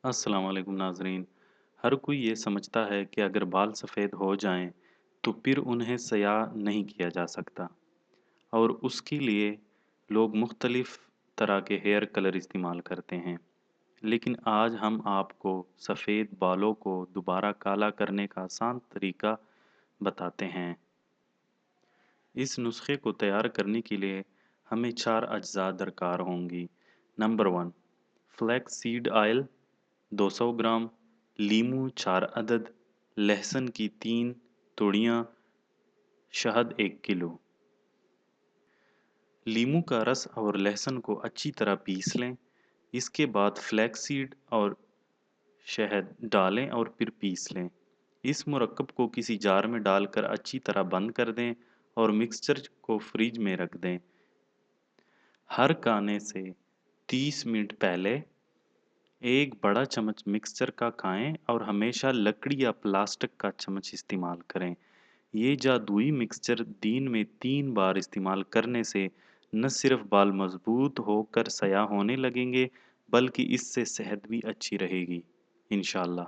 अस्सलाम वालेकुम नाज़रीन। हर कोई ये समझता है कि अगर बाल सफ़ेद हो जाएं तो फिर उन्हें सयाह नहीं किया जा सकता और उसके लिए लोग मुख्तलिफ़ तरह के हेयर कलर इस्तेमाल करते हैं। लेकिन आज हम आपको सफ़ेद बालों को दोबारा काला करने का आसान तरीका बताते हैं। इस नुस्खे को तैयार करने के लिए हमें 4 अज्जा दरकार होंगी। नंबर 1 फ्लैक्स सीड ऑयल 200 ग्राम, लीमू 4 अदद, लहसुन की 3 तुड़ियाँ, शहद 1 किलो। लीमू का रस और लहसुन को अच्छी तरह पीस लें। इसके बाद फ्लैक्ससीड और शहद डालें और फिर पीस लें। इस मुरक्कब को किसी जार में डालकर अच्छी तरह बंद कर दें और मिक्सचर को फ्रिज में रख दें। हर खाने से 30 मिनट पहले एक बड़ा चम्मच मिक्सचर का खाएं और हमेशा लकड़ी या प्लास्टिक का चम्मच इस्तेमाल करें। ये जादुई मिक्सचर दिन में 3 बार इस्तेमाल करने से न सिर्फ बाल मजबूत होकर सयाह होने लगेंगे, बल्कि इससे सेहत भी अच्छी रहेगी, इंशाअल्लाह।